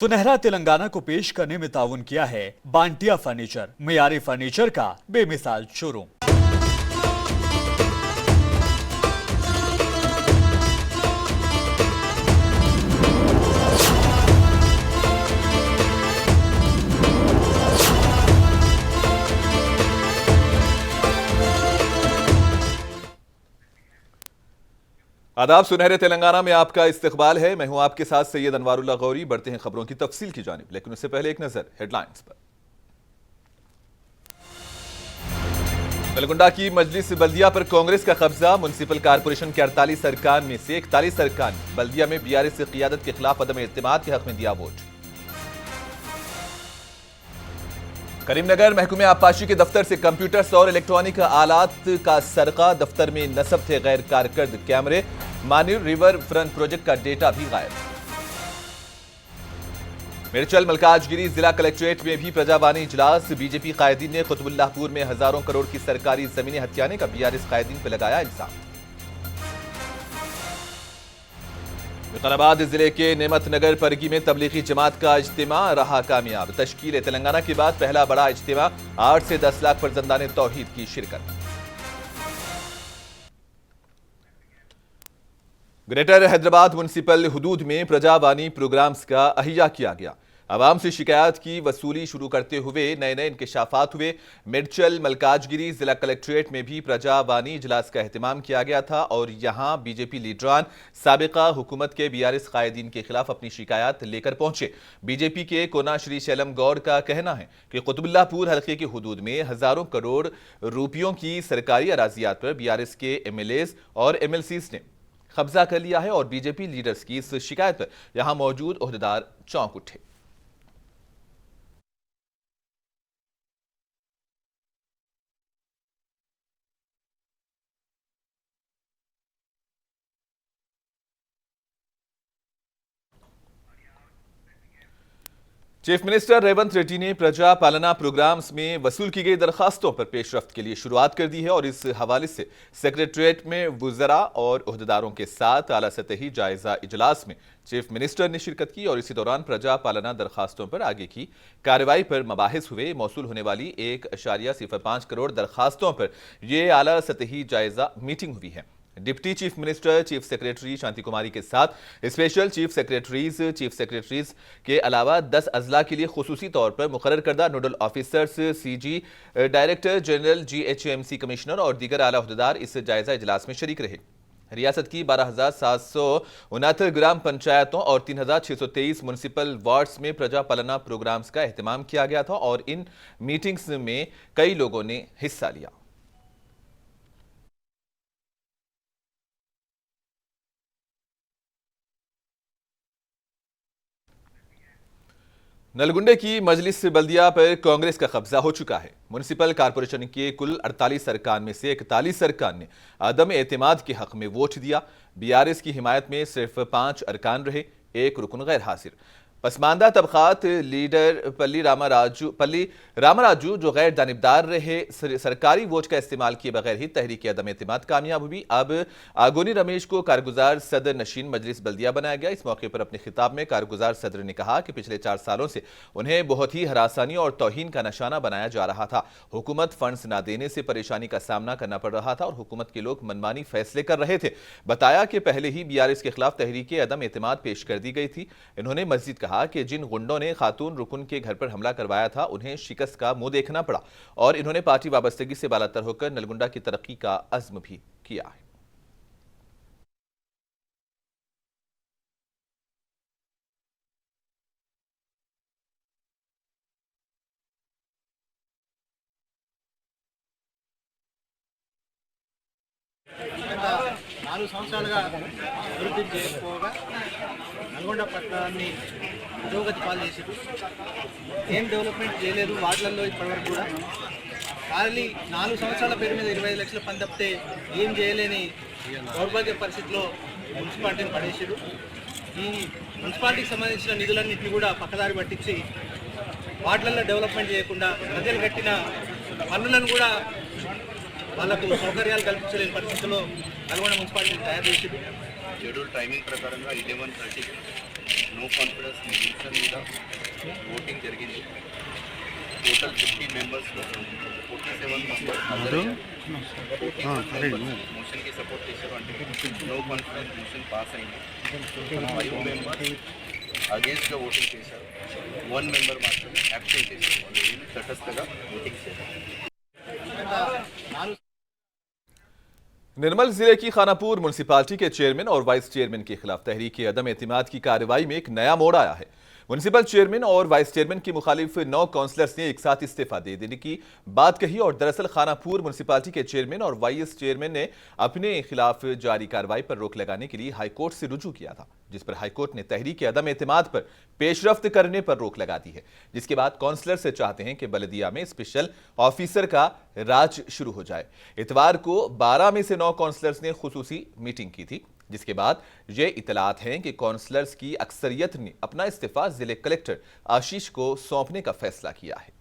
सुनहरा तेलंगाना को पेश करने में ताउन किया है बांटिया फर्नीचर, मियारी फर्नीचर का बेमिसाल शोरूम। आदाब, सुनहरे तेलंगाना में आपका इस्तकबाल है। मैं हूं आपके साथ सैयद अनवारुल्लाह गौरी। बढ़ते हैं खबरों की तफसील की जानिब, लेकिन उससे पहले एक नजर हेडलाइंस पर। नलगुंडा की मजलिस बल्दिया पर कांग्रेस का कब्जा। म्युनिसिपल कारपोरेशन के 48 अरकान में से 41 अरकान बल्दिया में बीआरएस की क़ियादत के खिलाफ अदम एतमाद के हक में दिया वोट। करीमनगर महकमे आबपाशी के दफ्तर से कंप्यूटर्स और इलेक्ट्रॉनिक आलात का सरका। दफ्तर में नस्ब थे गैर कारकर्द कैमरे। मानिर रिवर फ्रंट प्रोजेक्ट का डेटा भी गायब। मिर्चल मलकाजगिरी जिला कलेक्ट्रेट में भी प्रजावानी इजलास। बीजेपी कायदीन ने कुतुबुल्लाहपुर में हजारों करोड़ की सरकारी जमीनें हथियाने का बीआरएस कायदीन पर लगाया इल्जाम। मुकराबाद जिले के नेमतनगर परगी में तबलीगी जमात का इज्तिमा रहा कामयाब। तश्कील तेलंगाना के बाद पहला बड़ा इज्तिमा। 8 से 10 लाख फर्जंदाने तौहीद की शिरकत। ग्रेटर हैदराबाद म्युनिसिपल हुदूद में प्रजावानी प्रोग्राम्स का अहिया किया गया। आवाम से शिकायत की वसूली शुरू करते हुए नए नए इंकशाफात हुए। मिर्चल मलकाजगिरी जिला कलेक्ट्रेट में भी प्रजावानी इजलास का एहतमाम किया गया था और यहां बीजेपी लीडरान साबिका हुकूमत के बीआरएस कायदीन के खिलाफ अपनी शिकायत लेकर पहुंचे। बीजेपी के कोना श्री शैलम गौड़ का कहना है कि कुतुबुल्लाहपुर हल्के की हुदूद में हजारों करोड़ रुपयों की सरकारी अराजियात पर बीआरएस के एमएलएज और एमएलसीज ने कब्जा कर लिया है और बीजेपी लीडर्स की इस शिकायत पर यहां मौजूद ओहदेदार चौंक उठे। चीफ मिनिस्टर रेवंत रेड्डी ने प्रजा पालना प्रोग्राम्स में वसूल की गई दरखास्तों पर पेशरफ्त के लिए शुरुआत कर दी है और इस हवाले से सेक्रेटरीट में वुज़रा और ओहदेदारों के साथ आला सतही जायजा इजलास में चीफ मिनिस्टर ने शिरकत की और इसी दौरान प्रजा पालना दरखास्तों पर आगे की कार्रवाई पर मबाहिस हुए। मौसूल होने वाली 1.05 करोड़ दरखास्तों पर यह आला सतही जायजा मीटिंग हुई है। Deputy chief minister, chief secretary Shanti Kumari के साथ स्पेशल चीफ सेक्रेटरीज के अलावा 10 अजला के लिए खुसूसी तौर पर मुकर्रर करदा nodal officers, CG, director general, GHMC commissioner और दीगर आला ओहदेदार इस जायजा इजलास में शरीक रहे। रियासत की 12,769 ग्राम पंचायतों और 3,623 म्युनिसिपल वार्ड्स में प्रजा पालना प्रोग्राम्स का एहतमाम किया गया था और इन मीटिंग्स में कई लोगों ने हिस्सा लिया। नलगुंडे की मजलिस बल्दिया पर कांग्रेस का कब्जा हो चुका है। म्युनिसिपल कारपोरेशन के कुल 48 अरकान में से 41 अरकान ने अदम एतमाद के हक में वोट दिया। बीआरएस की हिमायत में सिर्फ 5 अरकान रहे, 1 रुकन गैर हाजिर। पसमानदा तबकात लीडर पल्ली रामाराजू जो गैर जानिबदार रहे, सरकारी वोट का इस्तेमाल किए बगैर ही तहरीक अदम एतमाद कामयाब हुई। अब आगोनी रमेश को कारगुजार सदर नशीन मजलिस बल्दिया बनाया गया। इस मौके पर अपने खिताब में कारगुजार सदर ने कहा कि पिछले 4 सालों से उन्हें बहुत ही हरासानी और तौहीन का निशाना बनाया जा रहा था। हुकूमत फंड्स न देने से परेशानी का सामना करना पड़ रहा था और हुकूमत के लोग मनमानी फैसले कर रहे थे। बताया कि पहले ही बीआरएस के खिलाफ तहरीक अदम एतमाद पेश कर दी गई थी। इन्होंने मस्जिद कहा कि जिन गुंडों ने खातून रुकन के घर पर हमला करवाया था उन्हें शिकस्त का मुंह देखना पड़ा और इन्होंने पार्टी वाबस्तगी से बालातर होकर नलगुंडा की तरक्की का अज़्म भी किया है। సంవత్సరాలుగా అభివృద్ధి చేయకపోగా నల్గొండ పట్టణాన్ని అధోగతి పాలు చేసారు. ఏం డెవలప్మెంట్ చేయలేదు వార్డులలో ఇప్పటివరకు కూడా. ఖాళీ 4 సంవత్సరాల పేరు మీద 25 లక్షల పని తప్పితే ఏం చేయలేని దౌర్భాగ్య పరిస్థితిలో మున్సిపాలిటీని పడేసారు. ఈ మున్సిపాలిటీకి సంబంధించిన నిధులన్నింటినీ కూడా పక్కదారి పట్టించి వార్డులలో డెవలప్మెంట్ చేయకుండా ప్రజలు కట్టిన పన్నులను కూడా వాళ్ళకు సౌకర్యాలు కల్పించలేని పరిస్థితుల్లో నల్గొండ మున్సిపాలిటీ తయారు చేసింది. షెడ్యూల్ టైమింగ్ ప్రకారంగా 11:30 నో కాన్ఫిడెన్స్ మోషన్ మీద ఓటింగ్ జరిగింది. టోటల్ 15 మెంబర్స్లో 47 మెంబర్స్ మోషన్కి సపోర్ట్ చేశారు. అంటే నో కాన్ఫిడెన్స్ మోషన్ పాస్ అయింది. 5 మెంబర్స్ అగేన్స్ట్గా ఓటింగ్ చేశారు. 1 మెంబర్ మాత్రమే అబ్స్టైన్ చేశారు. వాళ్ళు ఏమి తటస్థగా ఓటింగ్ చేశారు. निर्मल जिले की खानापुर म्युनिसिपालिटी के चेयरमैन और वाइस चेयरमैन के खिलाफ तहरीक अदम एतमाद की कार्रवाई में एक नया मोड़ आया है। म्युनिसिपल चेयरमैन और वाइस चेयरमैन की मुखालिफ 9 काउंसलर्स ने एक साथ इस्तीफा दे देने की बात कही और दरअसल खानापुर म्युनिसिपालिटी के चेयरमैन और वाइस चेयरमैन ने अपने खिलाफ जारी कार्रवाई पर रोक लगाने के लिए हाईकोर्ट से रुजू किया था, जिस पर हाईकोर्ट ने तहरीक अदम एतमाद पर पेशरफ्त करने पर रोक लगा दी है। जिसके बाद काउंसलर से चाहते हैं कि बल्दिया में स्पेशल ऑफिसर का राज शुरू हो जाए। इतवार को 12 में से 9 काउंसलर्स ने खुसूसी मीटिंग की थी, जिसके बाद ये इतलात हैं कि काउंसलर्स की अक्सरियत ने अपना इस्तीफा जिले कलेक्टर आशीष को सौंपने का फैसला किया है।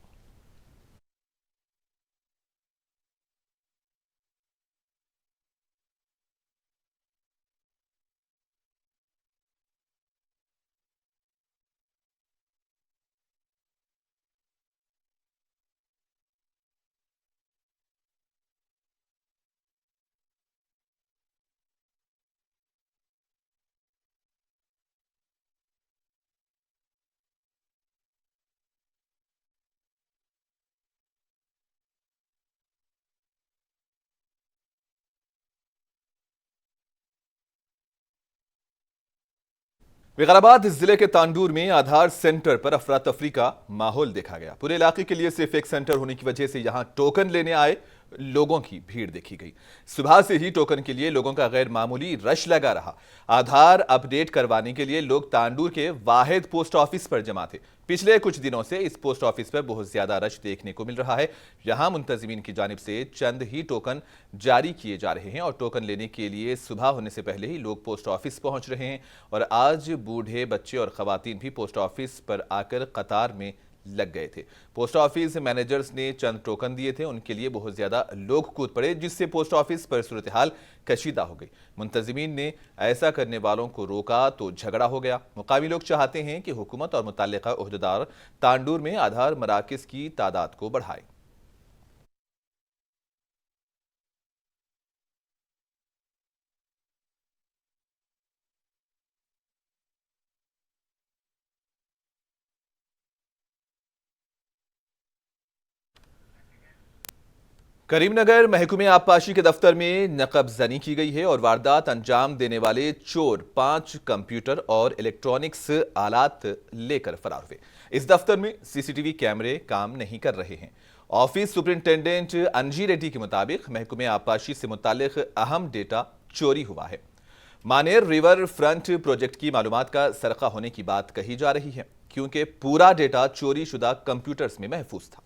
विकाराबाद जिले के तांडूर में आधार सेंटर पर अफरा तफरी का माहौल देखा गया। पूरे इलाके के लिए सिर्फ एक सेंटर होने की वजह से यहां टोकन लेने आए लोगों की भीड़ देखी गई। सुबह से ही टोकन के लिए लोगों का गैर मामूली रश लगा रहा। आधार अपडेट करवाने के लिए लोग तांडूर के वाहिद पोस्ट ऑफिस पर जमा थे। पिछले कुछ दिनों से इस पोस्ट ऑफिस पर बहुत ज्यादा रश देखने को मिल रहा है। यहां मुंतजिमीन की जानिब से चंद ही टोकन जारी किए जा रहे हैं और टोकन लेने के लिए सुबह होने से पहले ही लोग पोस्ट ऑफिस पहुंच रहे हैं और आज बूढ़े, बच्चे और खवातीन भी पोस्ट ऑफिस पर आकर कतार में लग गए थे। पोस्ट ऑफिस मैनेजर्स ने चंद टोकन दिए थे, उनके लिए बहुत ज्यादा लोग कूद पड़े, जिससे पोस्ट ऑफिस पर सूरत हाल कशीदा हो गई। मुंतजिमीन ने ऐसा करने वालों को रोका तो झगड़ा हो गया। मुकामी लोग चाहते हैं कि हुकूमत और मुतल्लिका ओहदेदार तांडूर में आधार मराकज की तादाद को बढ़ाए। करीमनगर महकमे आबपाशी के दफ्तर में नकबजनी की गई है और वारदात अंजाम देने वाले चोर 5 कंप्यूटर और इलेक्ट्रॉनिक्स आलात लेकर फरार हुए। इस दफ्तर में सीसीटीवी कैमरे काम नहीं कर रहे हैं। ऑफिस सुपरिंटेंडेंट अंजी रेड्डी के मुताबिक महकमे आबपाशी से मुतालिक अहम डेटा चोरी हुआ है। मानेर रिवर फ्रंट प्रोजेक्ट की मालूमात का सरका होने की बात कही जा रही है, क्योंकि पूरा डेटा चोरी शुदा कंप्यूटर्स में महफूज था।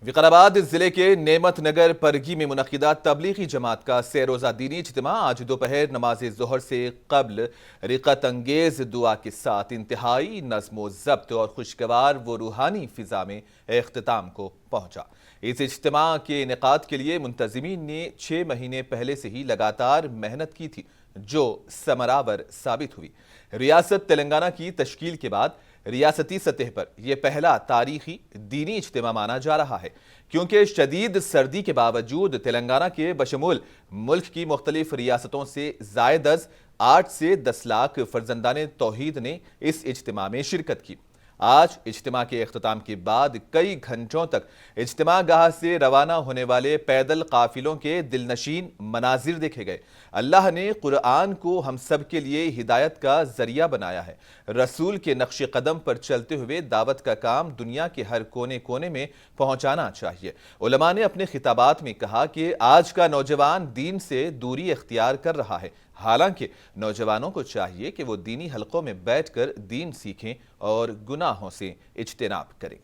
विकाराबाद जिले के नेमत नगर परगी में मुनक्किदा तबलीगी जमात का सैरोजा दीनी इज्तिमा आज दोपहर नमाज जोहर से कबल रिकत अंगेज दुआ के साथ इंतहाई नज़्म ज़ब्त और खुशगवार व रूहानी फिजा में इख्तिताम को पहुंचा। इस इज्तिमा के इनेकाद के लिए मुंतजिमीन ने 6 महीने पहले से ही लगातार मेहनत की थी, जो समरावर साबित हुई। रियासत तेलंगाना की तश्कील के बाद रियासती सतह पर यह पहला तारीखी दीनी इज्तिमा माना जा रहा है, क्योंकि शदीद सर्दी के बावजूद तेलंगाना के बशमूल मुल्क की मुख्तलिफ रियासतों से जायद अज 8 से 10 लाख फर्जंदाने तौहीद ने इस इज्तिमा में शिरकत की। आज इज्तिमा के इख्तिताम के बाद कई घंटों तक इज्तिमा गाह से रवाना होने वाले पैदल काफिलों के दिलनशीन मनाजिर देखे गए। अल्लाह ने कुरान को हम सब के लिए हिदायत का जरिया बनाया है। रसूल के नक्श कदम पर चलते हुए दावत का काम दुनिया के हर कोने कोने में पहुंचाना चाहिए। उलमा ने अपने खिताबात में कहा कि आज का नौजवान दीन से दूरी इख्तियार कर रहा है। हालांकि नौजवानों को चाहिए कि वो दीनी हलकों में बैठकर दीन सीखें और गुनाहों से इज्तिनाब करें।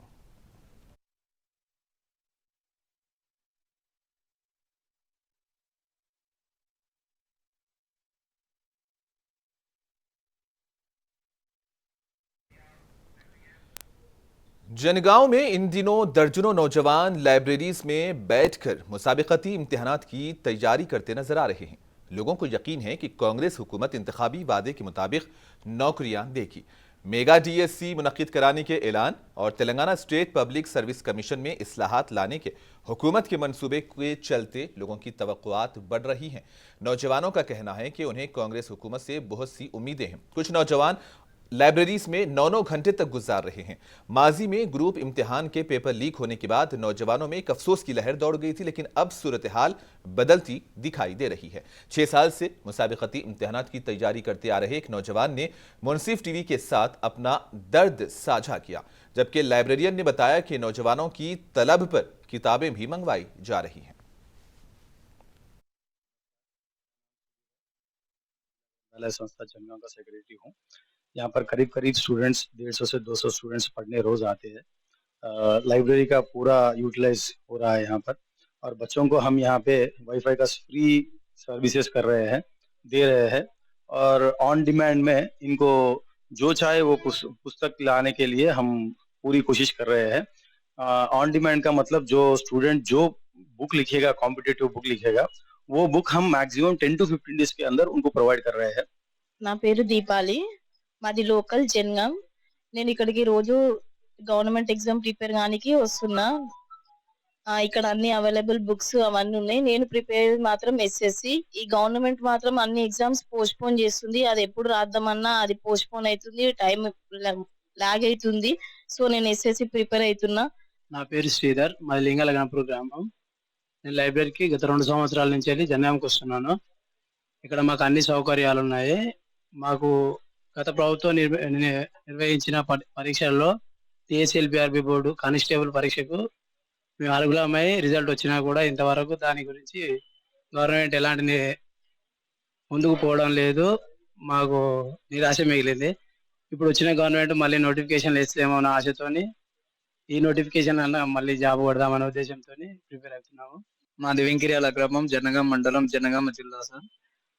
जनगांव में इन दिनों दर्जनों नौजवान लाइब्रेरीज में बैठकर मुसाबिकती इम्तिहानात की तैयारी करते नजर आ रहे हैं। लोगों को यकीन है कि कांग्रेस हुकूमत इंतखाबी वादे के मुताबिक नौकरियां देगी। मेगा डीएससी मुनक्किद कराने के ऐलान और Telangana state public service commission में इस्लाहात लाने के हुकूमत के मंसूबे के चलते लोगों की तवक्कुआत बढ़ रही हैं। नौजवानों का कहना है कि उन्हें कांग्रेस हुकूमत से बहुत सी उम्मीदें हैं। कुछ नौजवान लाइब्रेरीज में 9-9 घंटे तक गुजार रहे हैं। माजी में ग्रुप इम्तिहान के पेपर लीक होने के बाद नौजवानों में एक अफसोस की लहर दौड़ गई थी, लेकिन अब सूरत हाल बदलती दिखाई दे रही है। 6 साल से मुसाबिकती इम्तिहानात की तैयारी करते आ रहे एक नौजवान ने मुनसिफ टीवी के साथ अपना दर्द साझा किया, जबकि लाइब्रेरियन ने बताया कि नौजवानों की तलब पर किताबें भी मंगवाई जा रही हैं। संस्था जनगांव का सेक्रेटरी हूँ। यहाँ पर करीब करीब स्टूडेंट्स 150 से 200 स्टूडेंट्स पढ़ने रोज आते हैं। लाइब्रेरी का पूरा यूटिलाइज हो रहा है यहाँ पर, और बच्चों को हम यहाँ पे वाईफाई का फ्री सर्विसेज कर रहे हैं, दे रहे हैं, और ऑन डिमांड में इनको जो चाहे वो पुस्तक लाने के लिए हम पूरी कोशिश कर रहे हैं। ऑन डिमांड का मतलब जो स्टूडेंट जो बुक लिखेगा, कॉम्पिटिटिव बुक लिखेगा, वो बुक हम मैक्सिमम 10 to 15 डेज के अंदर उनको प्रोवाइड कर रहे हैं। నా పేరు దీపాలి, మాది లోకల్ జనగాం. నేను ఇక్కడికి రోజు గవర్నమెంట్ ఎగ్జామ్ ప్రిపేర్ గానికి వస్తున్నా. ఇక్కడ అన్ని అవైలబుల్ బుక్స్ అవన్నీ ఉన్నాయి. నేను ప్రిపేర్ మాత్రం ఎస్ఎస్సి. ఈ గవర్నమెంట్ మాత్రం అన్ని ఎగ్జామ్స్ పోస్ట్ పోన్ చేస్తుంది. అది ఎప్పుడు రాద్దామన్నా అది పోస్ట్ పోన్ అవుతుంది, టైం లాగ్ అవుతుంది. సో నేను ఎస్ఎస్సి ప్రిపేర్ అవుతున్నా. నా పేరు శ్రీధర్, మాది లింగలగనపూర్ గ్రామం. నేను లైబ్రరీకి గత 2 సంవత్సరాల నుంచి వెళ్ళి జనగాంకి వస్తున్నాను. ఇక్కడ మాకు అన్ని సౌకర్యాలు ఉన్నాయి. మాకు గత ప్రభుత్వం నిర్వహించిన పరీక్షల్లో టీఎస్ఎల్పిఆర్బి బోర్డు కానిస్టేబుల్ పరీక్షకు మేము అర్హులమై రిజల్ట్ వచ్చినా కూడా ఇంతవరకు దాని గురించి గవర్నమెంట్ ఎలాంటి ముందుకు పోవడం లేదు. మాకు నిరాశ మిగిలింది. ఇప్పుడు వచ్చిన గవర్నమెంట్ మళ్ళీ నోటిఫికేషన్ వేస్తేమో అన్న ఆశతోని ఈ నోటిఫికేషన్ అన్న మళ్ళీ జాబ్ కొడదామనే ఉద్దేశంతో ప్రిపేర్ అవుతున్నాము. మాది వెంకిర్యాల గ్రామం, జనగాం మండలం, జనగామ జిల్లా సార్.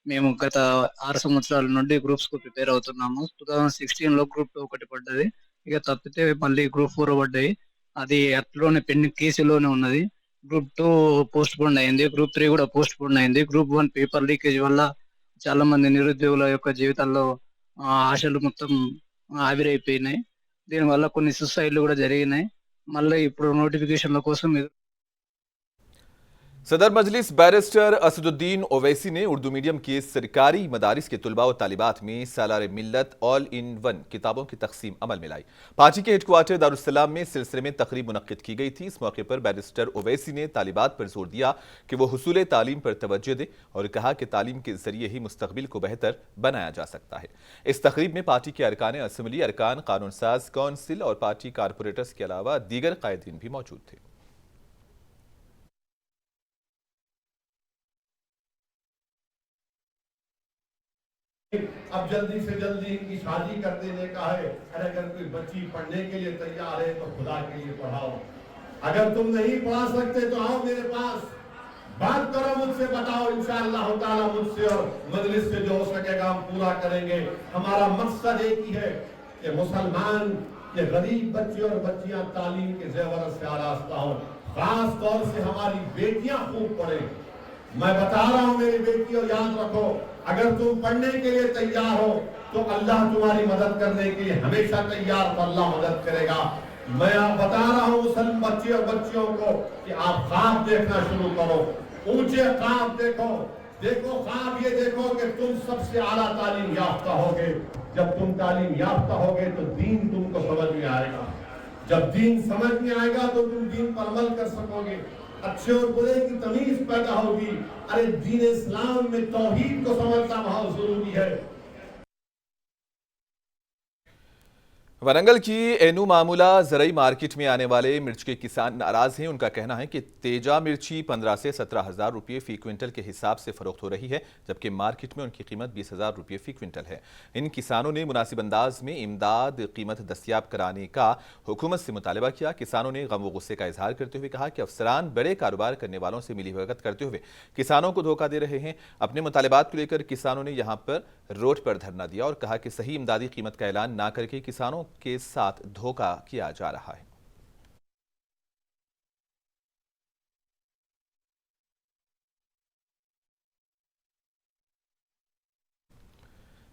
మేము గత 6 సంవత్సరాల నుండి గ్రూప్స్ కు ప్రిపేర్ అవుతున్నాము. 2016 లో గ్రూప్ 2 ఒకటి పడ్డది, ఇక తప్పితే మళ్ళీ గ్రూప్ 4 పడ్డాయి. అది అట్లోనే పెండింగ్ కేసులోనే ఉన్నది. గ్రూప్ 2 పోస్ట్ పోన్ అయింది, గ్రూప్ 3 కూడా పోస్ట్ పోన్ అయింది. గ్రూప్ 1 పేపర్ లీకేజ్ వల్ల చాలా మంది నిరుద్యోగుల యొక్క జీవితాల్లో ఆశలు మొత్తం ఆవిరైపోయినాయి. దీనివల్ల కొన్ని సూసైడ్లు కూడా జరిగినాయి. మళ్ళీ ఇప్పుడు నోటిఫికేషన్ల కోసం सदर मजलिस बैरिस्टर असदुद्दीन ओवैसी ने उर्दू मीडियम के सरकारी मदारिस के तुलबा और तालिबात में सालार मिल्लत ऑल इन वन किताबों की तकसीम अमल में लाई। पार्टी के हेडक्वार्टर दारुस्सलाम में सिलसिले में तकरीब मुनक्किद की गई थी। इस मौके पर बैरिस्टर ओवैसी ने तालिबात पर जोर दिया कि वो हुसूल तालीम पर तवज्जो दे और कहा कि तालीम के जरिए ही मुस्तकबिल को बेहतर बनाया जा सकता है। इस तकरीब में पार्टी के अरकान असम्बली, अरकान कानून साज कौंसिल और पार्टी कारपोरेटर्स के अलावा दीगर कायदीन भी मौजूद थे। अब जल्दी से जल्दी इनकी शादी कर देने का है। अगर कोई बच्ची पढ़ने के लिए तैयार है तो खुदा के लिए पढ़ाओ। अगर तुम नहीं पढ़ा सकते तो आओ मेरे पास, बात करो मुझसे, बताओ। इंशाअल्लाह ताला मुझसे और मजलिस से जो हो सकेगा हम पूरा करेंगे। हमारा मकसद एक ही है कि मुसलमान के गरीब बच्चे और बच्चियां तालीम के जेवर से आरास्ता हो। खास तौर से हमारी बेटियां खूब पढ़े। मैं बता रहा हूं मेरी बेटियों, याद रखो, अगर तुम पढ़ने के लिए तैयार हो तो अल्लाह तुम्हारी मदद करने के लिए हमेशा तैयार, तो अल्लाह मदद करेगा। मैं बता रहा हूं मुसलमान बच्चे और बच्चियों को कि आप ख्वाब देखना शुरू करो, ऊंचे ख्वाब देखो। ख्वाब ये देखो कि तुम सबसे आला तालीम याफ्ता होगे। जब तुम तालीम याफ्ता होगे तो दीन तुमको समझ में आएगा। जब दीन समझ में आएगा तो तुम दीन पर अमल कर सकोगे। अच्छे और बुरे की तमीज पैदा होगी। अरे दीन इस्लाम में तौहीद को समझना बहुत जरूरी है। वरंगल की एनू मामूला जरई मार्केट में आने वाले मिर्च के किसान नाराज हैं। उनका कहना है कि तेजा मिर्ची 15 से 17 हज़ार रुपये फी क्विंटल के हिसाब से फरोख्त हो रही है, जबकि मार्केट में उनकी कीमत 20,000 रुपये फी क्विंटल है। इन किसानों ने मुनासिब अंदाज में इमदाद कीमत दस्तियाब कराने का हुकूमत से मुतालबा किया। किसानों ने गम व गुस्से का इजहार करते हुए कहा कि अफसरान बड़े कारोबार करने वालों से मिलीभगत करते हुए किसानों को धोखा दे रहे हैं। अपने मुतालबात को लेकर किसानों ने यहाँ पर रोड पर धरना दिया और कहा कि सही इमदादी कीमत का ऐलान ना करके किसानों के साथ धोखा किया जा रहा है।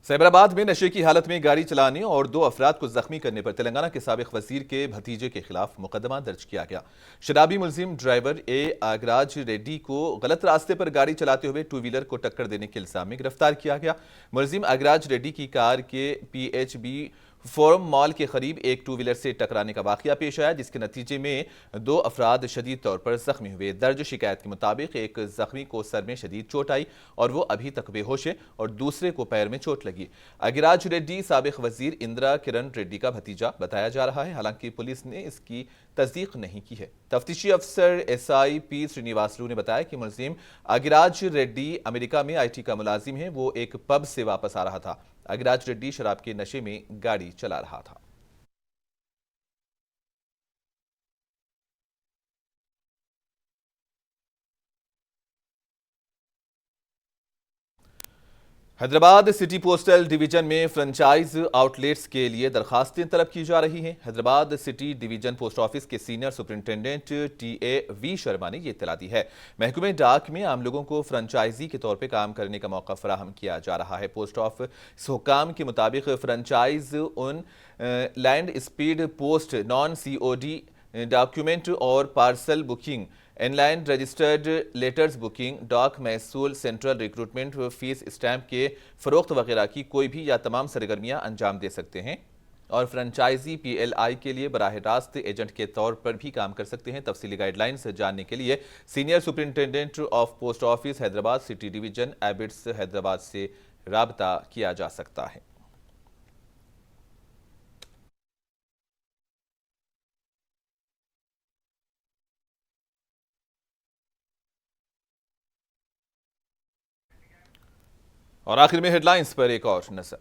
सैबराबाद में नशे की हालत में गाड़ी चलाने और 2 अफराद को जख्मी करने पर तेलंगाना के साबिक वजीर के भतीजे के खिलाफ मुकदमा दर्ज किया गया। शराबी मुलजिम ड्राइवर आगराज रेड्डी को गलत रास्ते पर गाड़ी चलाते हुए 2 व्हीलर को टक्कर देने के इल्जाम में गिरफ्तार किया गया। मुलजिम आगराज रेड्डी की कार के PHB फोरम मॉल के करीब एक 2 व्हीलर से टकराने का वाकया पेश आया, जिसके नतीजे में 2 अफराद शदीद तौर पर जख्मी हुए। दर्ज शिकायत के मुताबिक एक जख्मी को सर में शदीद चोट आई और वो अभी तक बेहोश है और दूसरे को पैर में चोट लगी। अगिराज रेड्डी साबिक वजीर इंदिरा किरण रेड्डी का भतीजा बताया जा रहा है, हालांकि पुलिस ने इसकी तस्दीक नहीं की है। तफ्तीशी अफसर SI P श्रीनिवासलू ने बताया कि मुलजिम अगिराज रेड्डी अमेरिका में IT का मुलाजिम है। वो एक पब से वापस आ रहा था। अगिराज रेड्डी शराब के नशे में गाड़ी चला रहा था। हैदराबाद सिटी पोस्टल डिवीजन में फ्रेंचाइज आउटलेट्स के लिए दरखास्तें तलब की जा रही हैं। Hyderabad city division post office के senior superintendent TA V Sharma ने ये इत्तला दी है। महकमे डाक में आम लोगों को फ्रेंचाइजी के तौर पे काम करने का मौका फराहम किया जा रहा है। पोस्ट ऑफिस हुकाम के मुताबिक franchise inland speed post non COD document और parcel booking inland registered letters booking डाक महसूल सेंट्रल रिक्रूटमेंट फीस स्टैंप के फरोख्त वगैरह की कोई भी या तमाम सरगर्मियां अंजाम दे सकते हैं और फ्रेंचाइजी PLI के लिए बराह रास्त एजेंट के तौर पर भी काम कर सकते हैं। तफसीली गाइडलाइंस जानने के लिए senior superintendent of post office Hyderabad city division Abids Hyderabad से राबता किया जा सकता है। और आखिर में हेडलाइंस पर एक और नजर।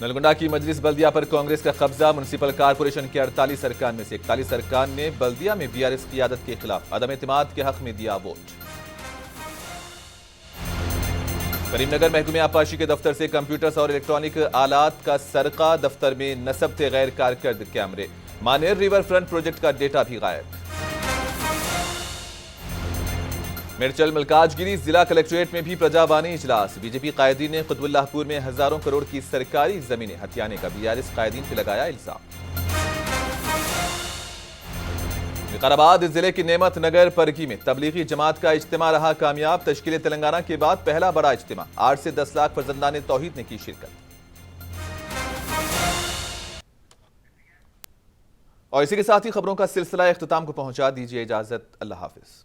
नलगोंडा की मजलिस बल्दिया पर कांग्रेस का कब्जा। म्युनिसिपल कारपोरेशन के 48 अरकान में से 41 अरकान ने बल्दिया में BRS की आदत के खिलाफ अदम एतमाद के हक में दिया वोट। करीमनगर महकमे आबपाशी के दफ्तर से कंप्यूटर्स और इलेक्ट्रॉनिक आलात का सरका। दफ्तर में नस्ब थे गैर कारकर्द कैमरे। मानेर रिवर फ्रंट प्रोजेक्ट का डेटा भी गायब। मिर्चल मलकाजगिरी जिला कलेक्ट्रेट में भी प्रजाबानी इजलास। बीजेपी कायदीन ने कुतुबुल्लाहपुर में हजारों करोड़ की सरकारी जमीनें हथियाने का BRS कायदीन पर लगाया इल्जाम। विकाराबाद जिले की नेमत नगर परगी में तबलीगी जमात का इज्तिमा रहा कामयाब। तश्कील तेलंगाना के बाद पहला बड़ा इज्तिमा। 8 से 10 लाख फर्जंदाने तौहीद ने की शिरकत। और इसी के साथ ही खबरों का सिलसिला इख्तिताम को पहुंचा। दीजिए इजाजत। अल्लाह हाफिज।